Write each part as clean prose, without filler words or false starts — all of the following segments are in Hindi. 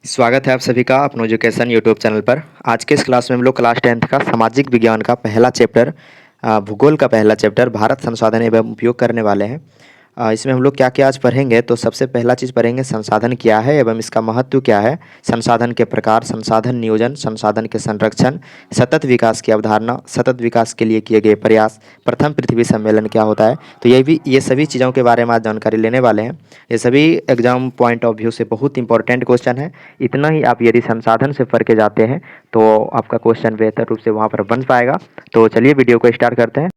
स्वागत है आप सभी का अपनो एजुकेशन यूट्यूब चैनल पर। आज के इस क्लास में हम लोग क्लास 10th का सामाजिक विज्ञान का पहला चैप्टर भूगोल का पहला चैप्टर भारत संसाधन एवं उपयोग करने वाले हैं। इसमें हम लोग क्या क्या आज पढ़ेंगे तो सबसे पहला चीज़ पढ़ेंगे संसाधन क्या है एवं इसका महत्व क्या है, संसाधन के प्रकार, संसाधन नियोजन, संसाधन के संरक्षण, सतत विकास की अवधारणा, सतत विकास के लिए किए गए प्रयास, प्रथम पृथ्वी सम्मेलन क्या होता है। तो ये सभी चीज़ों के बारे में आज जानकारी लेने वाले हैं। ये सभी एग्जाम पॉइंट ऑफ व्यू से बहुत इंपॉर्टेंट क्वेश्चन है। इतना ही आप यदि संसाधन से पढ़ के जाते हैं तो आपका क्वेश्चन बेहतर रूप से वहाँ पर बन पाएगा। तो चलिए वीडियो को स्टार्ट करते हैं।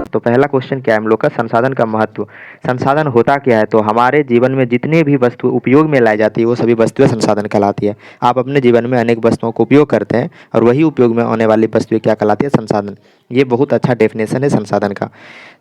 तो पहला क्वेश्चन क्या है हम लोग का, संसाधन का महत्व। संसाधन होता क्या है, तो हमारे जीवन में जितने भी वस्तु उपयोग में लाई जाती है वो सभी वस्तुएं संसाधन कहलाती है। आप अपने जीवन में अनेक वस्तुओं को उपयोग करते हैं और वही उपयोग में आने वाली वस्तुएं क्या कहलाती है, संसाधन। ये बहुत अच्छा डेफिनेशन है संसाधन का।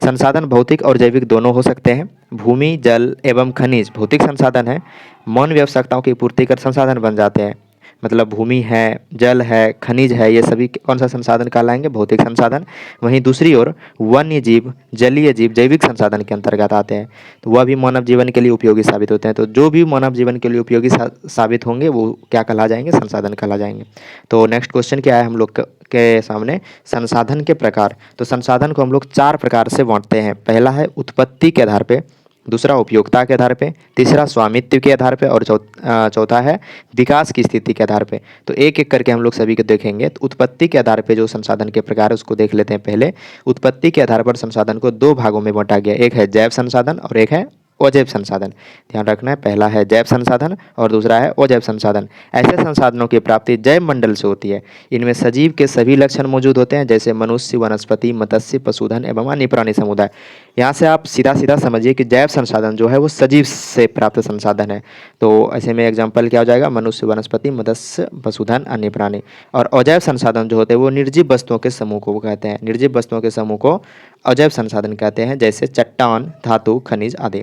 संसाधन भौतिक और जैविक दोनों हो सकते हैं। भूमि, जल एवं खनिज भौतिक संसाधन है। मौन आवश्यकताओं की पूर्ति कर संसाधन बन जाते हैं। मतलब भूमि है, जल है, खनिज है, ये सभी कौन सा संसाधन कहलाएंगे, भौतिक संसाधन। वहीं दूसरी ओर वन्य जीव, जलीय जीव जैविक संसाधन के अंतर्गत आते हैं। तो वह भी मानव जीवन के लिए उपयोगी साबित होते हैं। तो जो भी मानव जीवन के लिए उपयोगी साबित होंगे वो क्या कहला जाएंगे, संसाधन कहला जाएंगे। तो नेक्स्ट क्वेश्चन क्या है हम लोग के सामने, संसाधन के प्रकार। तो संसाधन को हम लोग 4 प्रकार से बांटते हैं। पहला है उत्पत्ति के आधार पे, दूसरा उपयोगिता के आधार पे, तीसरा स्वामित्व के आधार पे और चौथा है विकास की स्थिति के आधार पे। तो एक एक करके हम लोग सभी को देखेंगे। तो उत्पत्ति के आधार पे जो संसाधन के प्रकार है उसको देख लेते हैं पहले। उत्पत्ति के आधार पर संसाधन को 2 भागों में बांटा गया, एक है जैव संसाधन और एक है अजैव संसाधन। ध्यान रखना है, पहला है जैव संसाधन और दूसरा है अजैव संसाधन। ऐसे संसाधनों की प्राप्ति जैव मंडल से होती है। इनमें सजीव के सभी लक्षण मौजूद होते हैं, जैसे मनुष्य, वनस्पति, मत्स्य, पशुधन एवं अन्य प्राणी समुदाय। यहाँ से आप सीधा सीधा समझिए कि जैव संसाधन जो है वो सजीव से प्राप्त संसाधन है। तो ऐसे में एग्जाम्पल क्या हो जाएगा, मनुष्य, वनस्पति, मत्स्य, पशुधन, अन्य प्राणी। और अजैव संसाधन जो होते हैं वो निर्जीव वस्तुओं के समूह को कहते हैं। निर्जीव वस्तुओं के समूह को अजैव संसाधन कहते हैं, जैसे चट्टान, धातु, खनिज आदि।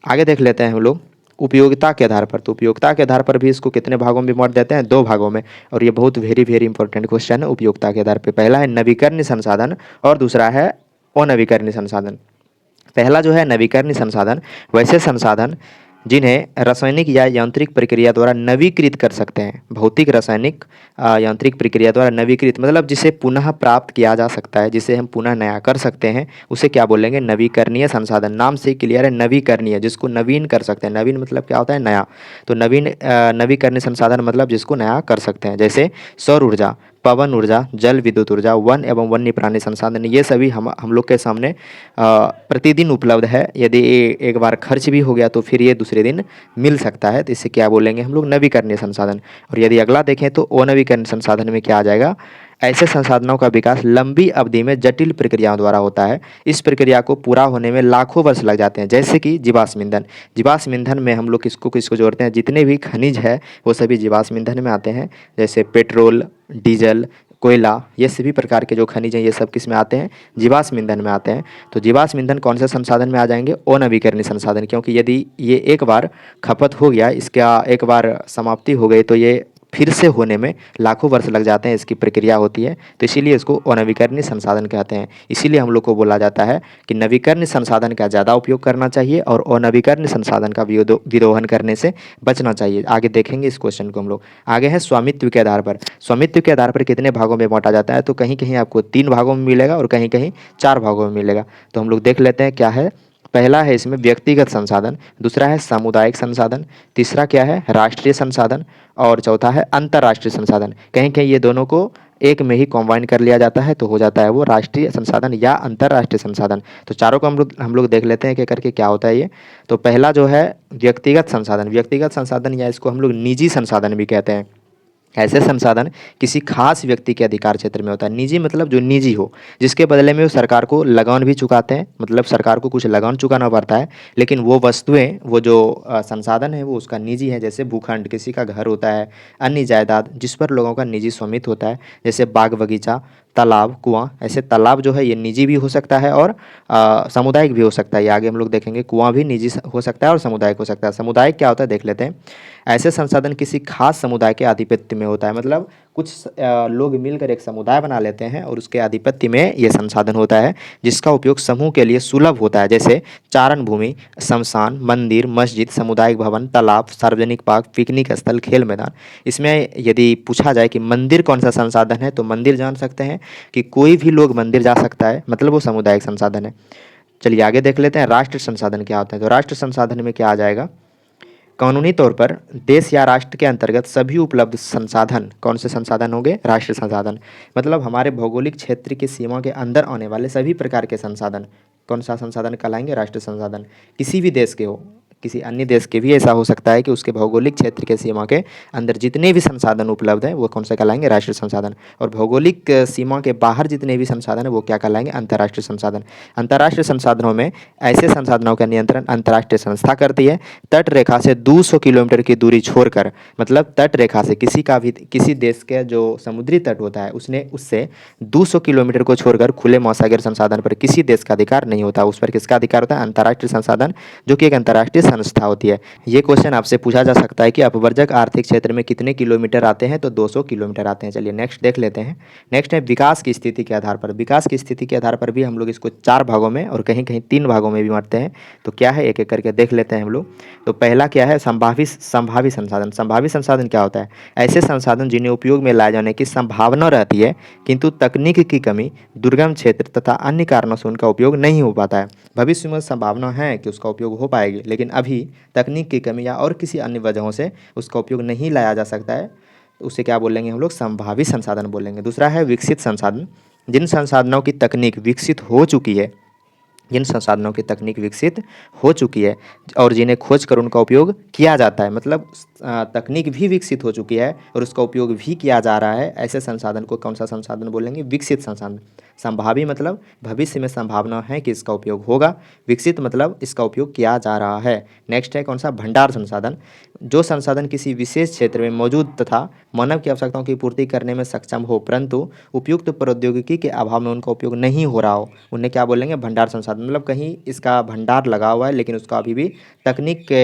आगे देख लेते हैं हम लोग उपयोगिता के आधार पर। तो उपयोगिता के आधार पर भी इसको कितने भागों में बांट देते हैं, 2 भागों में। और ये बहुत वेरी इंपॉर्टेंट क्वेश्चन है उपयोगिता के आधार पर। पहला है नवीकरणीय संसाधन और दूसरा है अनवीकरणीय संसाधन। पहला जो है नवीकरणीय संसाधन, वैसे संसाधन जिन्हें रासायनिक या यांत्रिक प्रक्रिया द्वारा नवीकृत कर सकते हैं। भौतिक, रासायनिक, यांत्रिक प्रक्रिया द्वारा नवीकृत मतलब जिसे पुनः प्राप्त किया जा सकता है, जिसे हम पुनः नया कर सकते हैं, उसे क्या बोलेंगे, नवीकरणीय संसाधन। नाम से क्लियर है, नवीकरणीय, जिसको नवीन कर सकते हैं। नवीन मतलब क्या होता है, नया। तो नवीकरणीय संसाधन मतलब जिसको नया कर सकते हैं, जैसे सौर ऊर्जा, पवन ऊर्जा, जल विद्युत ऊर्जा, वन एवं वन्य प्राणी संसाधन। ये सभी हम लोग के सामने प्रतिदिन उपलब्ध है। यदि एक बार खर्च भी हो गया तो फिर ये दूसरे दिन मिल सकता है। तो इसे क्या बोलेंगे हम लोग, नवीकरणीय संसाधन। और यदि अगला देखें तो अनवीकरणीय संसाधन में क्या आ जाएगा, ऐसे संसाधनों का विकास लंबी अवधि में जटिल प्रक्रियाओं द्वारा होता है। इस प्रक्रिया को पूरा होने में लाखों वर्ष लग जाते हैं, जैसे कि जीवाश्म ईंधन। जीवाश्म ईंधन में हम लोग किसको किसको जोड़ते हैं, जितने भी खनिज है वो सभी जीवाश्म ईंधन में आते हैं, जैसे पेट्रोल, डीजल, कोयला, ये सभी प्रकार के जो खनिज हैं ये सब किस में आते हैं, जीवाश्म ईंधन में आते हैं। तो जीवाश्म ईंधन कौन से संसाधन में आ जाएंगे, अनवीकरणीय संसाधन। क्योंकि यदि ये एक बार खपत हो गया, इसका एक बार समाप्ति हो गई तो ये फिर से होने में लाखों वर्ष लग जाते हैं, इसकी प्रक्रिया होती है। तो इसीलिए इसको अनवीकरणीय संसाधन कहते हैं। इसीलिए हम लोग को बोला जाता है कि नवीकरणीय संसाधन का ज़्यादा उपयोग करना चाहिए और अनवीकरणीय संसाधन का विरोहन करने से बचना चाहिए। आगे देखेंगे इस क्वेश्चन को हम लोग। आगे है स्वामित्व के आधार पर। स्वामित्व के आधार पर कितने भागों में बांटा जाता है, तो कहीं कहीं आपको 3 भागों में मिलेगा और कहीं कहीं 4 भागों में मिलेगा। तो हम लोग देख लेते हैं क्या है। पहला है इसमें व्यक्तिगत संसाधन, दूसरा है सामुदायिक संसाधन, तीसरा क्या है, राष्ट्रीय संसाधन और चौथा है अंतर्राष्ट्रीय संसाधन। कहीं कहीं ये दोनों को एक में ही कॉम्बाइन कर लिया जाता है तो हो जाता है वो राष्ट्रीय संसाधन या अंतर्राष्ट्रीय संसाधन। तो चारों को हम लोग देख लेते हैं कि करके क्या होता है ये। तो पहला जो है व्यक्तिगत संसाधन। व्यक्तिगत संसाधन या इसको हम लोग निजी संसाधन भी कहते हैं। ऐसे संसाधन किसी खास व्यक्ति के अधिकार क्षेत्र में होता है। निजी मतलब जो निजी हो, जिसके बदले में वो सरकार को लगान भी चुकाते हैं, मतलब सरकार को कुछ लगान चुकाना पड़ता है, लेकिन वो वस्तुएं, वो जो संसाधन है वो उसका निजी है। जैसे भूखंड, किसी का घर होता है, अन्य जायदाद जिस पर लोगों का निजी स्वामित्व होता है, जैसे बाग बगीचा, तालाब, कुआं। ऐसे तालाब जो है ये निजी भी हो सकता है और सामुदायिक भी हो सकता है। ये आगे हम लोग देखेंगे। कुआं भी निजी हो सकता है और सामुदायिक हो सकता है। सामुदायिक क्या होता है देख लेते हैं। ऐसे संसाधन किसी खास समुदाय के आधिपत्य में होता है, मतलब कुछ लोग मिलकर एक समुदाय बना लेते हैं और उसके आधिपत्य में ये संसाधन होता है, जिसका उपयोग समूह के लिए सुलभ होता है, जैसे चारण भूमि, शमशान, मंदिर, मस्जिद, सामुदायिक भवन, तालाब, सार्वजनिक पार्क, पिकनिक स्थल, खेल मैदान। इसमें यदि पूछा जाए कि मंदिर कौन सा संसाधन है, तो मंदिर जान सकते हैं कि कोई भी लोग मंदिर जा सकता है, मतलब वो सामुदायिक संसाधन है। चलिए आगे देख लेते हैं राष्ट्र संसाधन क्या होता है। तो राष्ट्र संसाधन में क्या आ जाएगा, कानूनी तौर पर देश या राष्ट्र के अंतर्गत सभी उपलब्ध संसाधन, कौन से संसाधन होंगे, राष्ट्रीय संसाधन। मतलब हमारे भौगोलिक क्षेत्र की सीमा के अंदर आने वाले सभी प्रकार के संसाधन कौन सा संसाधन कहलाएंगे, राष्ट्रीय संसाधन। किसी भी देश के हो, किसी अन्य देश के भी ऐसा हो सकता है कि उसके भौगोलिक क्षेत्र के सीमा के अंदर जितने भी संसाधन उपलब्ध हैं वो कौन से कहलाएंगे, राष्ट्रीय संसाधन। और भौगोलिक सीमा के बाहर जितने भी संसाधन है वो क्या कहलाएंगे, अंतर्राष्ट्रीय संसाधन। अंतर्राष्ट्रीय संसाधनों में ऐसे संसाधनों का नियंत्रण अंतर्राष्ट्रीय संस्था करती है। तट रेखा से 200 किलोमीटर की दूरी छोड़कर, मतलब तट रेखा से किसी देश के जो समुद्री तट होता है उसने उससे 200 किलोमीटर को छोड़कर खुले महासागर संसाधन पर किसी देश का अधिकार नहीं होता। उस पर किसका अधिकार होता है, अंतर्राष्ट्रीय संसाधन, जो कि एक अंतर्राष्ट्रीय संस्था होती है। ये क्वेश्चन आपसे पूछा जा सकता है कि अपवर्जक आर्थिक क्षेत्र में कितने किलोमीटर आते हैं, तो 200 किलोमीटर आते हैं। चलिए नेक्स्ट देख लेते हैं। नेक्स्ट है विकास की स्थिति के आधार पर। विकास की स्थिति के आधार पर भी हम लोग इसको 4 भागों में और कहीं कहीं 3 भागों में भी बांटते हैं। तो क्या है, एक एक करके देख लेते हैं हम लोग। तो पहला क्या है, संभावी संसाधन। संभावी संसाधन क्या होता है, ऐसे संसाधन जिन्हें उपयोग में लाए जाने की संभावना रहती है किंतु तकनीक की कमी, दुर्गम क्षेत्र तथा अन्य कारणों से उनका उपयोग नहीं हो पाता है। भविष्य में संभावना है कि उसका उपयोग हो पाएगी, लेकिन अभी तकनीक की कमी या और किसी अन्य वजहों से उसका उपयोग नहीं लाया जा सकता है। तो उसे क्या बोलेंगे हम लोग, संभावी संसाधन बोलेंगे। दूसरा है विकसित संसाधन। जिन संसाधनों की तकनीक विकसित हो चुकी है, जिन संसाधनों की तकनीक विकसित हो चुकी है और जिन्हें खोज कर उनका उपयोग किया जाता है, मतलब तकनीक भी विकसित हो चुकी है और उसका उपयोग भी किया जा रहा है, ऐसे संसाधन को कौन सा संसाधन बोलेंगे, विकसित संसाधन। संभावी मतलब भविष्य में संभावना है कि इसका उपयोग होगा, विकसित मतलब इसका उपयोग किया जा रहा है। नेक्स्ट है कौन सा, भंडार संसाधन। जो संसाधन किसी विशेष क्षेत्र में मौजूद तथा मानव की आवश्यकताओं की पूर्ति करने में सक्षम हो, परंतु उपयुक्त प्रौद्योगिकी के अभाव में उनका उपयोग नहीं हो रहा हो, उन्हें क्या बोलेंगे, भंडार संसाधन। मतलब कहीं इसका भंडार लगा हुआ है लेकिन उसका अभी भी तकनीक के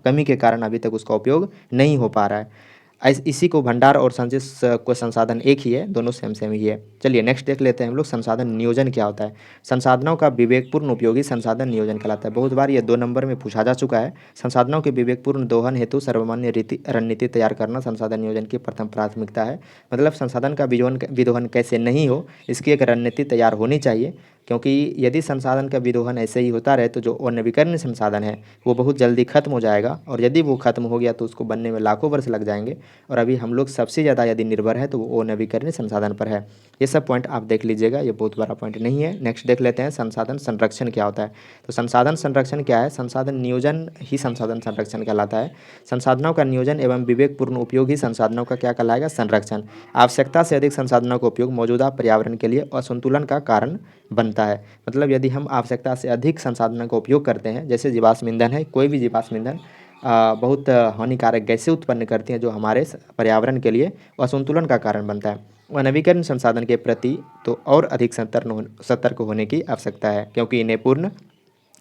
कमी के कारण अभी तक उसका उपयोग नहीं हो पा रहा है। इसी को भंडार और संचित को संसाधन एक ही है, दोनों सेम सेम ही है। चलिए नेक्स्ट देख लेते हैं हम लोग, संसाधन नियोजन क्या होता है। संसाधनों का विवेकपूर्ण उपयोगी संसाधन नियोजन कहलाता है। बहुत बार ये 2 नंबर में पूछा जा चुका है। संसाधनों के विवेकपूर्ण दोहन हेतु सर्वमान्य रणनीति तैयार करना संसाधन नियोजन की प्रथम प्राथमिकता है। मतलब संसाधन का विदोहन कैसे नहीं हो, इसकी एक रणनीति तैयार होनी चाहिए, क्योंकि यदि संसाधन का विदोहन ऐसे ही होता रहे तो जो नवीकरणीय संसाधन है वो बहुत जल्दी खत्म हो जाएगा, और यदि वो खत्म हो गया तो उसको बनने में लाखों वर्ष लग जाएंगे। और अभी हम लोग सबसे ज़्यादा यदि निर्भर है तो वो नवीकरणीय संसाधन पर है। ये सब पॉइंट आप देख लीजिएगा, ये बहुत बड़ा पॉइंट नहीं है। नेक्स्ट देख लेते हैं संसाधन संरक्षण क्या होता है। तो संसाधन संरक्षण क्या है, संसाधन नियोजन ही संसाधन संरक्षण कहलाता है। संसाधनों का नियोजन एवं विवेकपूर्ण उपयोग ही संसाधनों का क्या कहलाएगा, संरक्षण। आवश्यकता से अधिक संसाधनों का उपयोग मौजूदा पर्यावरण के लिए असंतुलन का कारण बनता है। मतलब यदि हम आवश्यकता से अधिक संसाधनों का उपयोग करते हैं, जैसे जीवाश्म ईंधन है, कोई भी जीवाश्म ईंधन बहुत हानिकारक गैसें उत्पन्न करती हैं जो हमारे पर्यावरण के लिए असंतुलन का कारण बनता है। व नवीकरण संसाधन के प्रति तो और अधिक सतर्क होने की आवश्यकता है, क्योंकि इन्हें पूर्ण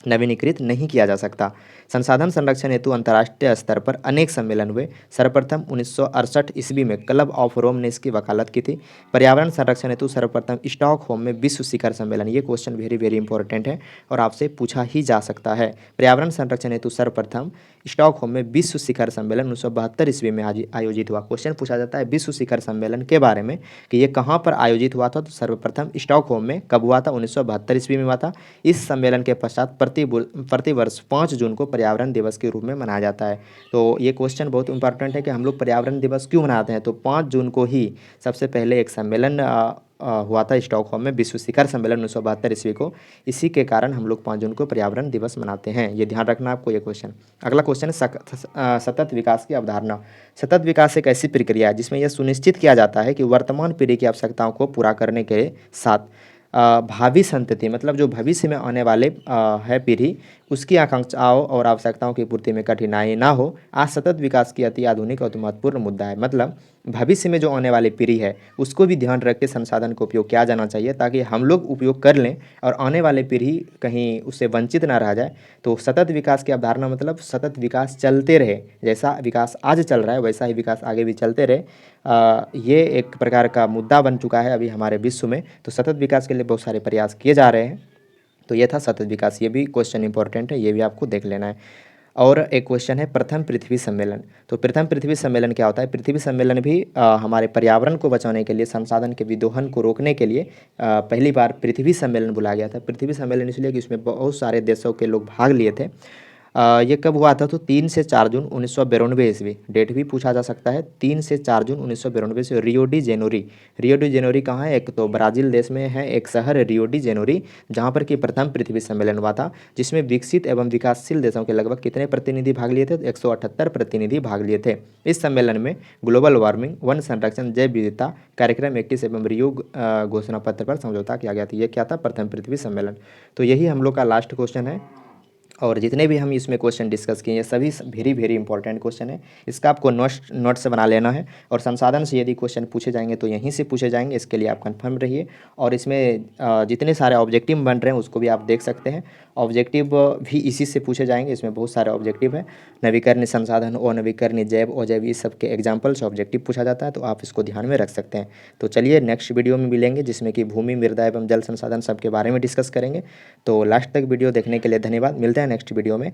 नवीनीकृत नहीं किया जा सकता। संसाधन संरक्षण हेतु अंतर्राष्ट्रीय स्तर पर अनेक सम्मेलन हुए। सर्वप्रथम 1968 ईस्वी में क्लब ऑफ रोम ने इसकी वकालत की थी। पर्यावरण संरक्षण हेतु सर्वप्रथम स्टॉकहोम में विश्व शिखर सम्मेलन, ये क्वेश्चन वेरी वेरी इंपॉर्टेंट है और आपसे पूछा ही जा सकता है। पर्यावरण संरक्षण हेतु सर्वप्रथम स्टॉकहोम में विश्व शिखर सम्मेलन 1972 ईस्वी में आयोजित हुआ। क्वेश्चन पूछा जाता है विश्व शिखर सम्मेलन के बारे में कि ये कहाँ पर आयोजित हुआ था, तो सर्वप्रथम स्टॉकहोम में कब हुआ था, 1972 ईस्वी में हुआ था। इस सम्मेलन के पश्चात प्रतिवर्ष 5 जून को पर्यावरण दिवस के रूप में मनाया जाता है। तो ये क्वेश्चन बहुत इंपॉर्टेंट है कि हम लोग पर्यावरण दिवस क्यों मनाते हैं, तो 5 जून को ही सबसे पहले एक सम्मेलन हुआ था स्टॉकहोम में, विश्व शिखर सम्मेलन 1972 ईस्वी को। इसी के कारण हम लोग 5 जून को पर्यावरण दिवस मनाते हैं, ये ध्यान रखना आपको ये क्वेश्चन। अगला क्वेश्चन है सतत विकास की अवधारणा। सतत विकास एक ऐसी प्रक्रिया है जिसमें यह सुनिश्चित किया जाता है कि वर्तमान पीढ़ी की आवश्यकताओं को पूरा करने के साथ भावी संतति, मतलब जो भविष्य में आने वाले है पीढ़ी, उसकी आकांक्षाओं और आवश्यकताओं की पूर्ति में कठिनाई ना हो, आज सतत विकास की अति आधुनिक और महत्वपूर्ण मुद्दा है। मतलब भविष्य में जो आने वाली पीढ़ी है उसको भी ध्यान रख के संसाधन का उपयोग किया जाना चाहिए, ताकि हम लोग उपयोग कर लें और आने वाली पीढ़ी कहीं उससे वंचित ना रह जाए। तो सतत विकास की अवधारणा मतलब सतत विकास चलते रहे, जैसा विकास आज चल रहा है वैसा ही विकास आगे भी चलते रहे। ये एक प्रकार का मुद्दा बन चुका है अभी हमारे विश्व में। तो सतत विकास के लिए बहुत सारे प्रयास किए जा रहे हैं। तो ये था सतत विकास, ये भी क्वेश्चन इंपॉर्टेंट है, ये भी आपको देख लेना है। और एक क्वेश्चन है प्रथम पृथ्वी सम्मेलन। तो प्रथम पृथ्वी सम्मेलन क्या होता है? पृथ्वी सम्मेलन भी हमारे पर्यावरण को बचाने के लिए, संसाधन के विदोहन को रोकने के लिए पहली बार पृथ्वी सम्मेलन बुलाया गया था। पृथ्वी सम्मेलन इसलिए कि उसमें बहुत सारे देशों के लोग भाग लिए थे। ये कब हुआ था? तो 3 से 4 जून 1992 ईस्वी, डेट भी पूछा जा सकता है। 3 से 4 जून 1992 से Rio de Janeiro. Rio de Janeiro कहाँ है? एक तो ब्राज़ील देश में है एक शहर है रियो डी जेनेरो, जहाँ पर कि प्रथम पृथ्वी सम्मेलन हुआ था, जिसमें विकसित एवं विकासशील देशों के लगभग कितने प्रतिनिधि भाग लिए थे? 178 प्रतिनिधि भाग लिए थे। इस सम्मेलन में ग्लोबल वार्मिंग, वन संरक्षण, जैव विविधता कार्यक्रम 21 एवं रियो घोषणा पत्र पर समझौता किया गया था। ये क्या था? प्रथम पृथ्वी सम्मेलन। तो यही हम लोग का लास्ट क्वेश्चन है। और जितने भी हम इसमें क्वेश्चन डिस्कस किए हैं सभी वेरी वेरी इंपॉर्टेंट क्वेश्चन है। इसका आपको नोट्स बना लेना है, और संसाधन से यदि क्वेश्चन पूछे जाएंगे तो यहीं से पूछे जाएंगे, इसके लिए आप कंफर्म रहिए। और इसमें जितने सारे ऑब्जेक्टिव बन रहे हैं उसको भी आप देख सकते हैं। ऑब्जेक्टिव भी इसी से पूछे जाएंगे, इसमें बहुत सारे ऑब्जेक्टिव हैं। नवीकरणीय संसाधन, अनवीकरणीय, जैव, अजैव, इस सब के एग्जाम्पल से ऑब्जेक्टिव पूछा जाता है, तो आप इसको ध्यान में रख सकते हैं। तो चलिए नेक्स्ट वीडियो में मिलेंगे, जिसमें कि भूमि, मृदा एवं जल संसाधन सब के बारे में डिस्कस करेंगे। तो लास्ट तक वीडियो देखने के लिए धन्यवाद। मिलते हैं नेक्स्ट वीडियो में।